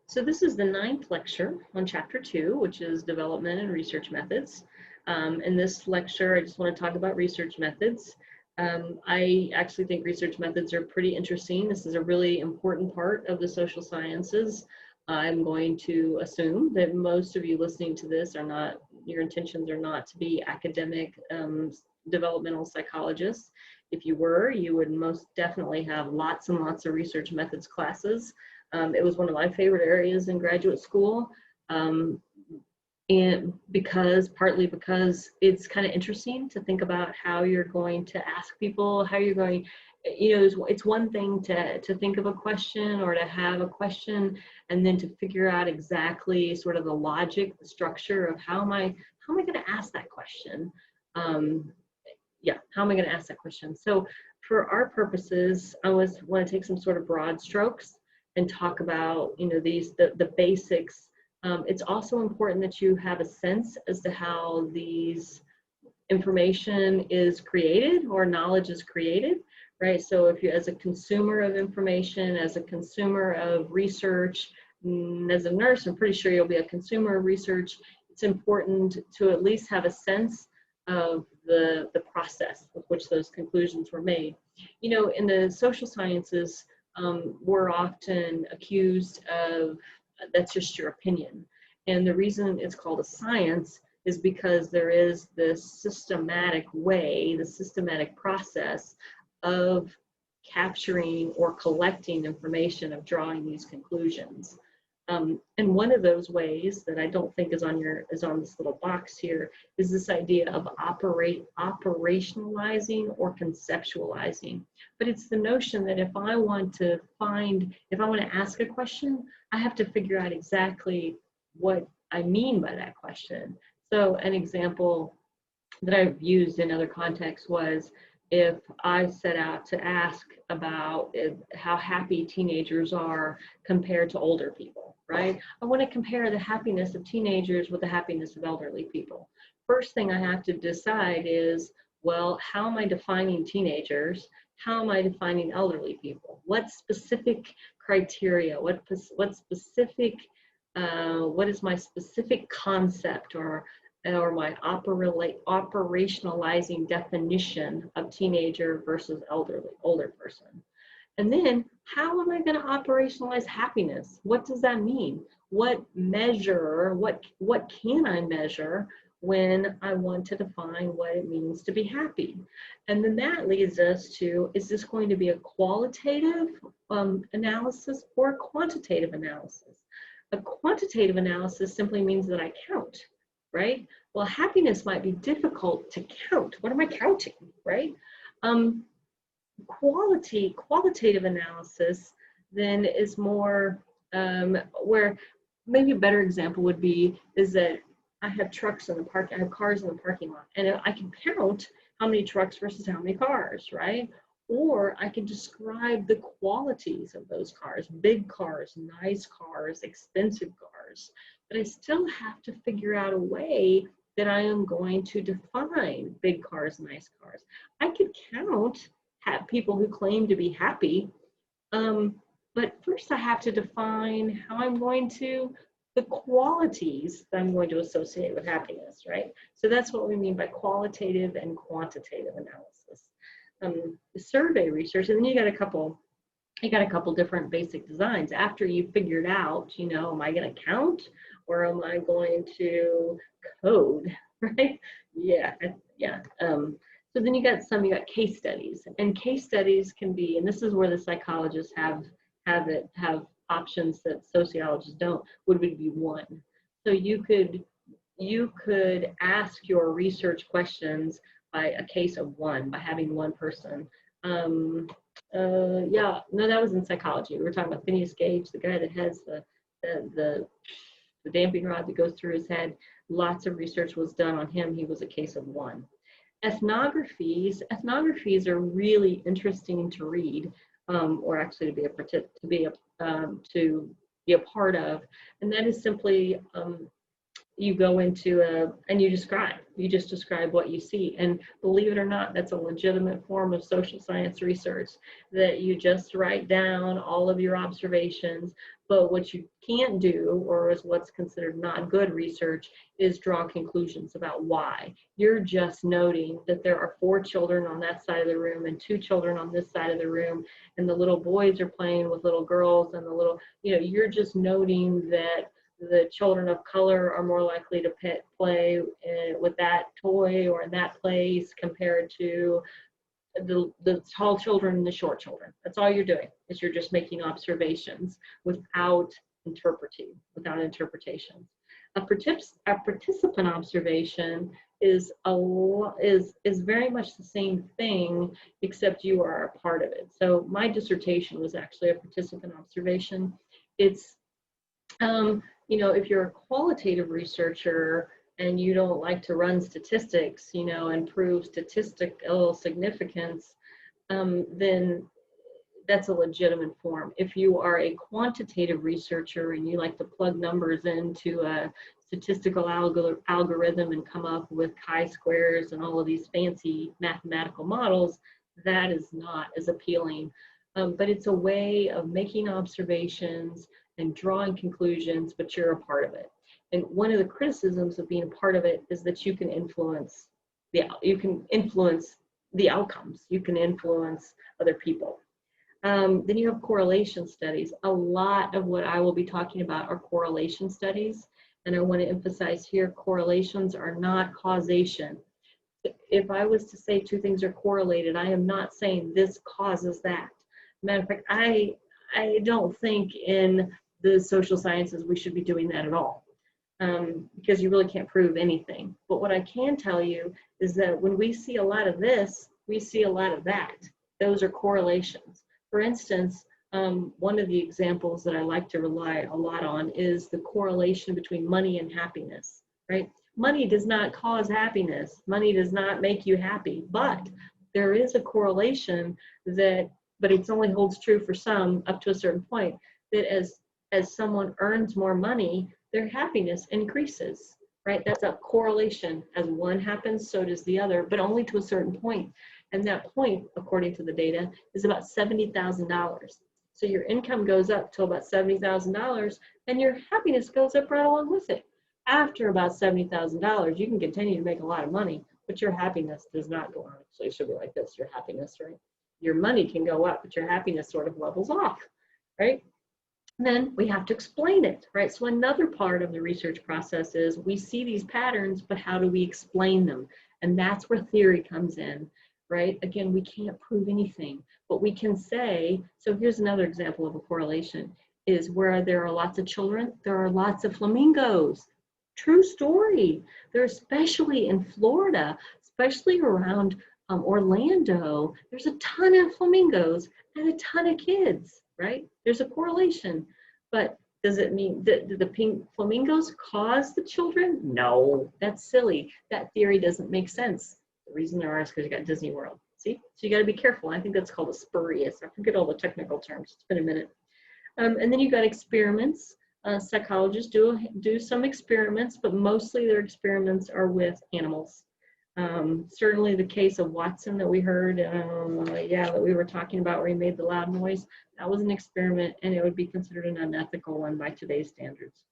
So this is the 9th lecture on Chapter 2, which is Development and Research Methods. In this lecture, I just want to talk about research methods. I actually think research methods are pretty interesting. This is a really important part of the social sciences. I'm going to assume that most of you listening to this are not, your intentions are not to be academic developmental psychologists. If you were, you would most definitely have lots and lots of research methods classes. It was one of my favorite areas in graduate school, and partly because it's kind of interesting to think about how you're going to ask people, how you're going, it's one thing to think of a question or to have a question, and then to figure out exactly sort of the logic, the structure of how am I going to ask that question? How am I going to ask that question? So for our purposes, I want to take some sort of broad strokes and talk about, the basics. It's also important that you have a sense as to how these information is created or knowledge is created, right? So if you, as a consumer of information, as a consumer of research, as a nurse, I'm pretty sure you'll be a consumer of research. It's important to at least have a sense of the process with which those conclusions were made. In the social sciences, we're often accused of, that's just your opinion. And the reason it's called a science is because there is this systematic way, the systematic process of capturing or collecting information, of drawing these conclusions. And one of those ways that I don't think is on this little box here is this idea of operationalizing or conceptualizing. But it's the notion that if I want to ask a question, I have to figure out exactly what I mean by that question. So an example that I've used in other contexts was, if I set out to ask about how happy teenagers are compared to older people, right? I want to compare the happiness of teenagers with the happiness of elderly people. First thing I have to decide is, well, how am I defining teenagers? How am I defining elderly people? What specific criteria? What is my specific concept or my operationalizing definition of teenager versus older person? And then how am I going to operationalize happiness? What does that mean? What can I measure when I want to define what it means to be happy? And then that leads us to, is this going to be a qualitative analysis or a quantitative analysis? A quantitative analysis simply means that I count, right? Well, happiness might be difficult to count. What am I counting, right? Qualitative analysis then is more where maybe a better example would be is that I have cars in the parking lot, and I can count how many trucks versus how many cars, right? Or I can describe the qualities of those cars, big cars, nice cars, expensive cars. But I still have to figure out a way that I am going to define big cars, nice cars. I could count people who claim to be happy, but first I have to define how the qualities that I'm going to associate with happiness, right? So that's what we mean by qualitative and quantitative analysis. The survey research, and then you got a couple different basic designs. After you figured out, am I going to count or am I going to code, right? Yeah. So then you got case studies, and case studies can be, and this is where the psychologists have options that sociologists don't, would be one. So you could ask your research questions by a case of one, by having one person. No, that was in psychology. We were talking about Phineas Gage, the guy that has the damping rod that goes through his head. Lots of research was done on him. He was a case of one. Ethnographies are really interesting to read, or actually to be a part of, and that is simply you go into and you just describe what you see. And believe it or not, that's a legitimate form of social science research, that you just write down all of your observations. But what you can't do, or is what's considered not good research, is draw conclusions about why. You're just noting that there are 4 children on that side of the room and 2 children on this side of the room, and the little boys are playing with little girls, and the little, you're just noting that the children of color are more likely to play with that toy or in that place compared to the tall children and the short children. That's all you're doing, is you're just making observations without interpretations. A participant observation is very much the same thing, except you are a part of it. So my dissertation was actually a participant observation. It's if you're a qualitative researcher and you don't like to run statistics, and prove statistical significance, then that's a legitimate form. If you are a quantitative researcher and you like to plug numbers into a statistical algorithm and come up with chi-squares and all of these fancy mathematical models, that is not as appealing. But it's a way of making observations and drawing conclusions, but you're a part of it. And one of the criticisms of being a part of it is that you can influence the outcomes. You can influence other people. Then you have correlation studies. A lot of what I will be talking about are correlation studies. And I want to emphasize here, correlations are not causation. If I was to say 2 things are correlated, I am not saying this causes that. Matter of fact, I don't think in the social sciences we should be doing that at all, because you really can't prove anything. But what I can tell you is that when we see a lot of this, we see a lot of that. Those are correlations. For instance, one of the examples that I like to rely a lot on is the correlation between money and happiness, right? Money does not cause happiness. Money does not make you happy, but there is a correlation but it only holds true for some up to a certain point, that as someone earns more money, their happiness increases, right? That's a correlation. As one happens, so does the other, but only to a certain point. And that point, according to the data, is about $70,000. So your income goes up to about $70,000 and your happiness goes up right along with it. After about $70,000, you can continue to make a lot of money, but your happiness does not go on. So it should be like this, your happiness, right? Your money can go up, but your happiness sort of levels off, right? And then we have to explain it, right? So another part of the research process is we see these patterns, but how do we explain them? And that's where theory comes in, right? Again, we can't prove anything, but we can say, so here's another example of a correlation, is where there are lots of children, there are lots of flamingos. True story. They're especially in Florida, especially around Orlando, there's a ton of flamingos and a ton of kids, right? There's a correlation, but does it mean that the pink flamingos cause the children? No, that's silly. That theory doesn't make sense. The reason there are is because you got Disney World. See, so you got to be careful. I think that's called a spurious. I forget all the technical terms. It's been a minute. And then you got experiments. Psychologists do some experiments, but mostly their experiments are with animals. Certainly the case of Watson that we heard, that we were talking about, where he made the loud noise, that was an experiment, and it would be considered an unethical one by today's standards.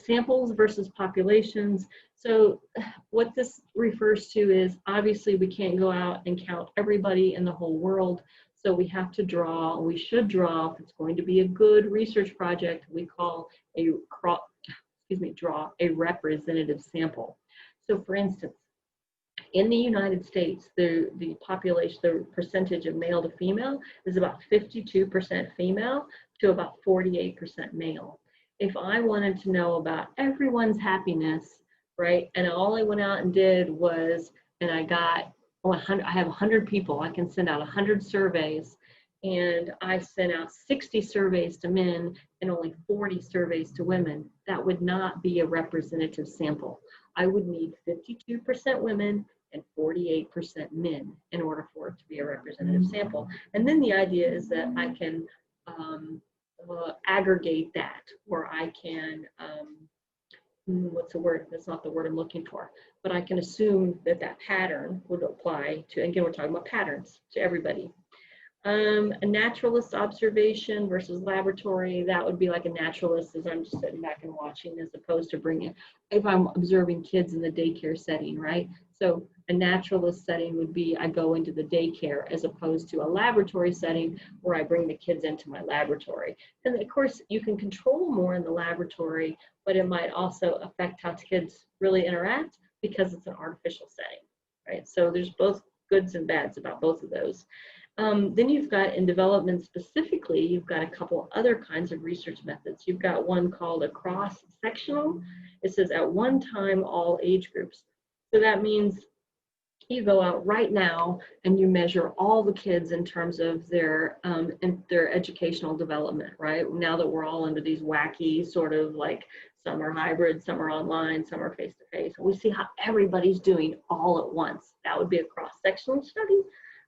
Samples versus populations. So what this refers to is, obviously we can't go out and count everybody in the whole world. So we have to draw, we should draw, if it's going to be a good research project, we call draw a representative sample. So for instance, in the United States, the population, the percentage of male to female is about 52% female to about 48% male. If I wanted to know about everyone's happiness, right, and all I went out and did was, and I got 100, I have 100 people, I can send out 100 surveys, and I sent out 60 surveys to men and only 40 surveys to women, that would not be a representative sample. I would need 52% women and 48% men in order for it to be a representative sample. And then the idea is that I can aggregate that, or I can what's the word? That's not the word I'm looking for. But I can assume that that pattern would apply to, again, we're talking about patterns to everybody. A naturalist observation versus laboratory, that would be like a naturalist as I'm just sitting back and watching, as opposed to bringing, if I'm observing kids in the daycare setting, right? So a naturalist setting would be I go into the daycare, as opposed to a laboratory setting where I bring the kids into my laboratory. And of course, you can control more in the laboratory, but it might also affect how kids really interact because it's an artificial setting, right? So there's both goods and bads about both of those. Then you've got, in development specifically, you've got a couple other kinds of research methods. You've got one called a cross-sectional. It says at one time, all age groups. So that means you go out right now and you measure all the kids in terms of their educational development, right? Now that we're all into these wacky sort of like, some are hybrid, some are online, some are face-to-face. We see how everybody's doing all at once. That would be a cross-sectional study,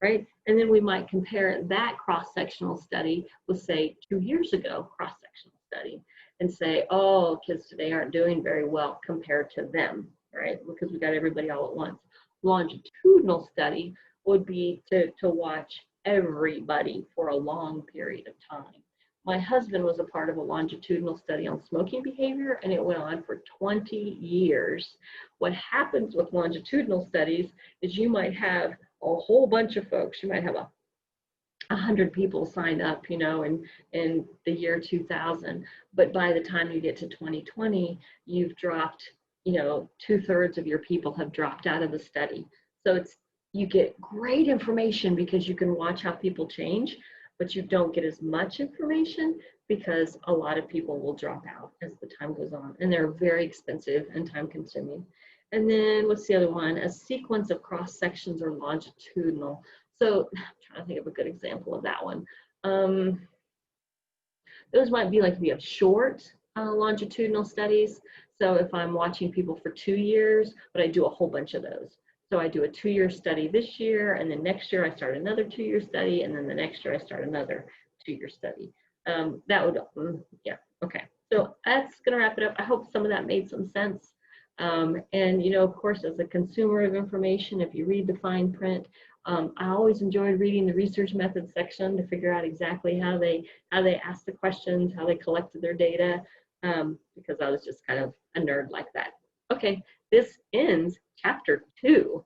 right? And then we might compare that cross-sectional study with, say, 2 years ago cross-sectional study, and say, oh, kids today aren't doing very well compared to them, right? Because we got everybody all at once. Longitudinal study would be to watch everybody for a long period of time. My husband was a part of a longitudinal study on smoking behavior, and it went on for 20 years. What happens with longitudinal studies is you might have a whole bunch of folks. You might have 100 people sign up, in the year 2000. But by the time you get to 2020, you've dropped, 2/3 of your people have dropped out of the study. So you get great information because you can watch how people change, but you don't get as much information because a lot of people will drop out as the time goes on, and they're very expensive and time consuming. And then what's the other one? A sequence of cross sections or longitudinal. So I'm trying to think of a good example of that one. Those might be like, we have short longitudinal studies. So if I'm watching people for 2 years, but I do a whole bunch of those. So I do a 2-year study this year, and then next year I start another 2-year study, and then the next year I start another 2-year study. That would, yeah, okay. So that's gonna wrap it up. I hope some of that made some sense. And of course, as a consumer of information, if you read the fine print, I always enjoyed reading the research methods section to figure out exactly how they asked the questions, how they collected their data, because I was just kind of a nerd like that. Okay, this ends chapter 2.